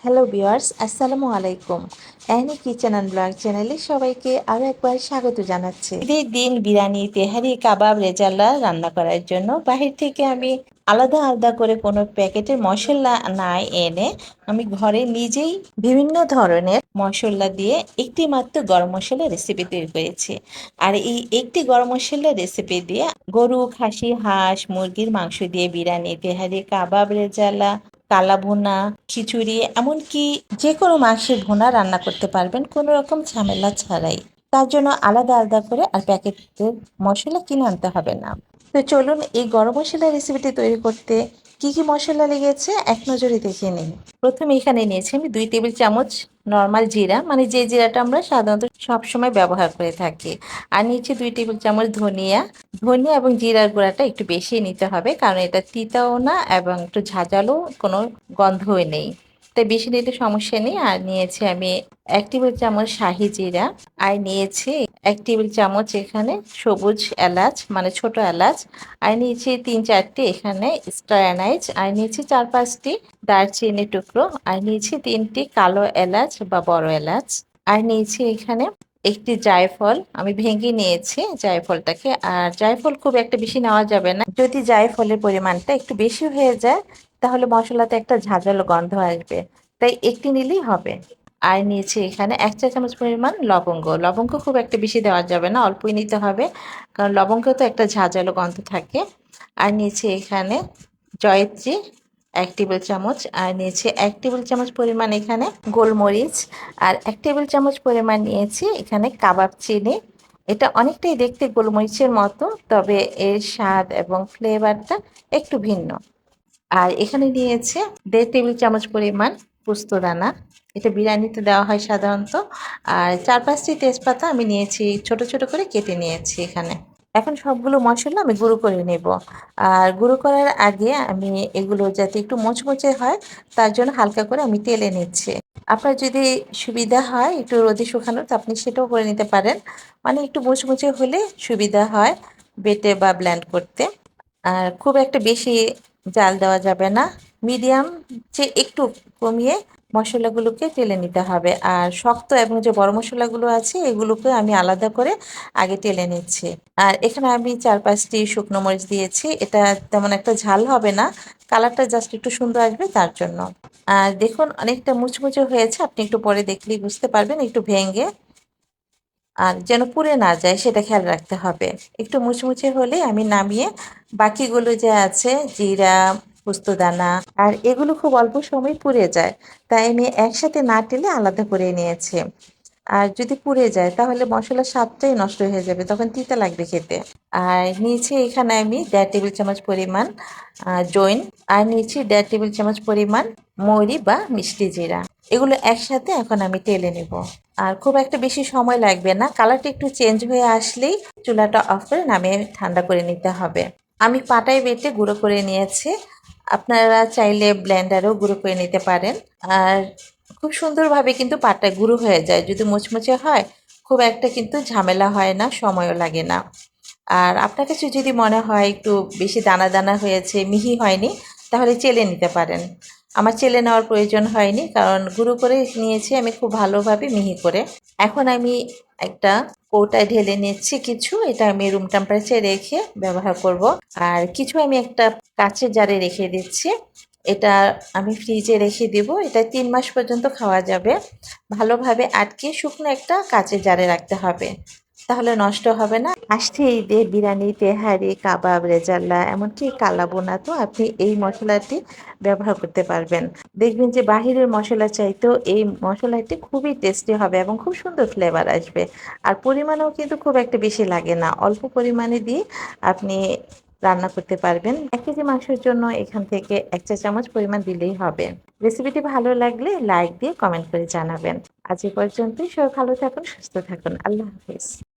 Hello viewers, আসসালামু আলাইকুম। Annie kitchen and blog চ্যানেলে সবাইকে আরও একবার স্বাগত জানাচ্ছি। ঈদের দিন বিরিয়ানি, তেহারি, কাবাব, রেজালা রান্না করার জন্য বাহির থেকে আমি আলাদা আলাদা করে কোনো প্যাকেটের মশলা না এনে আমি ঘরে নিজেই বিভিন্ন ধরনের মশলা দিয়ে একটি মাত্র গরম মশলা রেসিপি তৈরি করেছি। আর এই একটি গরম মশলা রেসিপি দিয়ে গরু, খাসি, হাঁস, মুরগির মাংস দিয়ে বিরিয়ানি, তেহারি, কাবাব, রেজালা, কালা ভুনা, খিচুড়ি, এমনকি যে কোনো মাংসের ভুনা রান্না করতে পারবেন কোনো রকম ঝামেলা ছাড়াই। তার জন্য আলাদা আলাদা করে আর প্যাকেটের মশলা কিনে আনতে হবে না। তো চলুন এই গরম মশলা রেসিপিটি তৈরি করতে কি কি মশলা লেগেছে এক নজরে দেখে নিন। প্রথমে এখানে নিয়েছি আমি 2 টেবিল চামচ নর্মাল জিরা, মানে যে জিরাটা আমরা সাধারণত সবসময় ব্যবহার করে থাকি। আর নিচে 2 টেবিল চামচ ধনিয়া। ধনিয়া এবং জিরার গুঁড়াটা একটু বেশি নিতে হবে, কারণ এটা তিতাও না এবং একটু ঝাঁঝালো, কোনো গন্ধই নেই, তাই বেশি নিতে সমস্যা নেই। আর নিয়েছি আমি 1 টেবিল চামচ শাহি জিরা। আর নিয়েছি 1 টেবিল চামচ এখানে সবুজ এলাচ, মানে ছোট এলাচ। আর নিয়েছি 3-4টি এখানে স্টার অ্যানাইজ। আর নিয়েছি 4-5টি দারচিনি টুকরো। আর নিয়েছি 3টি কালো এলাচ বা বড় এলাচ। আর নিয়েছি এখানে একটি জায়ফল, আমি ভেঙে নিয়েছি জায়ফলটাকে। আর জায়ফল খুব একটা বেশি নেওয়া যাবে না, যদি জায়ফলের পরিমাণটা একটু বেশি হয়ে যায় তাহলে মশলাতে একটা ঝাঁঝালো গন্ধ আসবে, তাই একটি নিলেই হবে। আর নিয়েছি এখানে 1 চা চামচ পরিমাণ লবঙ্গ। লবঙ্গ খুব একটা বেশি দেওয়া যাবে না, অল্পই নিতে হবে, কারণ লবঙ্গ তো একটা ঝাঁঝালো গন্ধ থাকে। আর নিয়েছি এখানে জয়িত্রী 1 টেবিল চামচ। আর নিয়েছি 1 টেবিল চামচ পরিমাণ এখানে গোলমরিচ। আর 1 টেবিল চামচ পরিমাণ নিয়েছি এখানে কাবাব চিনি। এটা অনেকটাই দেখতে গোলমরিচের মতো, তবে এর স্বাদ এবং ফ্লেভারটা একটু ভিন্ন। আর এখানে নিয়েছে 1.5 টেবিল চামচ পরিমাণ পোস্তদানা, এটা বিরিয়ানিতে দেওয়া হয় সাধারণত। আর 4-5টি তেজপাতা আমি নিয়েছি, ছোট ছোট করে কেটে নিয়েছি এখানে। এখন সবগুলো মশলা আমি গুঁড়ো করে নেব। আর গুঁড়ো করার আগে আমি এগুলো যাতে একটু মুচমুচে হয় তার জন্য হালকা করে আমি তেলে নিচ্ছি। আপনার যদি সুবিধা হয় একটু রোদে শুকানোর, তো আপনি সেটাও করে নিতে পারেন, মানে একটু মুচমুচে হলে সুবিধা হয় বেটে বা ব্লেন্ড করতে। আর খুব একটা বেশি জাল দেওয়া যাবে না, মিডিয়াম যে একটু কমিয়ে মশলাগুলোকে টেলে নিতে হবে। আর শক্ত এবং যে বড় মশলাগুলো আছে এগুলোকে আমি আলাদা করে আগে টেলে নিচ্ছি। আর এখানে আমি 4-5টি শুকনো মরিচ দিয়েছি, এটা তেমন একটা ঝাল হবে না, কালারটা জাস্ট একটু সুন্দর আসবে তার জন্য। আর দেখুন অনেকটা মুচমুচে হয়েছে, আপনি একটু পরে দেখলেই বুঝতে পারবেন, একটু ভেঙে, আর যেন পুড়ে না যায় সেটা খেয়াল রাখতে হবে। একটু মুচমুচে হলে আমি নামিয়ে বাকিগুলো যে আছে জিরা, পোস্তদানা, আর এগুলো খুব অল্প সময় পুড়ে যায়, তাই আমি একসাথে না টেলে আলাদা করে নিয়েছি। আর যদি পুড়ে যায় তাহলে মশলার স্বাদটাই নষ্ট হয়ে যাবে, তখন তিতা লাগবে খেতে। আর নিয়েছি এখানে আমি 1.5 টেবিল চামচ পরিমাণ জৈন। আর নিয়েছি 1.5 টেবিল চামচ পরিমাণ মৌরি বা মিষ্টি জিরা। এগুলো একসাথে এখন আমি টেলে নেব। আর খুব একটা বেশি সময় লাগবে না, কালারটা একটু চেঞ্জ হয়ে আসলেই চুলাটা অফ করে নামিয়ে ঠান্ডা করে নিতে হবে। আমি পাটায় বেটে গুঁড়ো করে নিয়েছি, আপনারা চাইলে ব্লেন্ডারেও গুঁড়ো করে নিতে পারেন। আর খুব সুন্দরভাবে কিন্তু পাটায় গুঁড়ো হয়ে যায়, যদি মুচমুচে হয় খুব একটা কিন্তু ঝামেলা হয় না, সময়ও লাগে না। আর আপনার কাছে যদি মনে হয় একটু বেশি দানা দানা হয়েছে, মিহি হয়নি, তাহলে চেলে নিতে পারেন। আমার চেলে নেওয়ার প্রয়োজন হয়নি, কারণ গুঁড়ো করে নিয়েছি আমি খুব ভালোভাবে মিহি করে। এখন আমি একটা কৌটায় ঢেলে নিচ্ছি কিছু, এটা আমি রুম টেম্পারেচারে রেখে ব্যবহার করব। আর কিছু আমি একটা কাচের জারে রেখে দিচ্ছি, এটা আমি ফ্রিজে রেখে দিব, এটা 3 মাস পর্যন্ত খাওয়া যাবে। ভালোভাবে আটকে শুকনো একটা কাচের জারে রাখতে হবে, তাহলে নষ্ট হবে না। আসছে ঈদে বিরিয়ানি, তেহারি, কাবাব, রেজাল্লা, এমনকি কালাবোনা, তো আপনি এই মশলাটি ব্যবহার করতে পারবেন। দেখবেন যে বাহিরের মশলা চাইতেও এই মশলাটি খুবই টেস্টি হবে এবং খুব সুন্দর ফ্লেভার আসবে। আর পরিমাণও কিন্তু খুব একটা বেশি লাগে না, অল্প পরিমাণে দিয়ে আপনি রান্না করতে পারবেন। 1 কেজি মাংসের জন্য এখান থেকে 1 চা চামচ পরিমাণ দিলেই হবে। রেসিপিটি ভালো লাগলে লাইক দিয়ে কমেন্ট করে জানাবেন। আজ এ পর্যন্তই, সবাই ভালো থাকুন, সুস্থ থাকুন, আল্লাহ হাফিজ।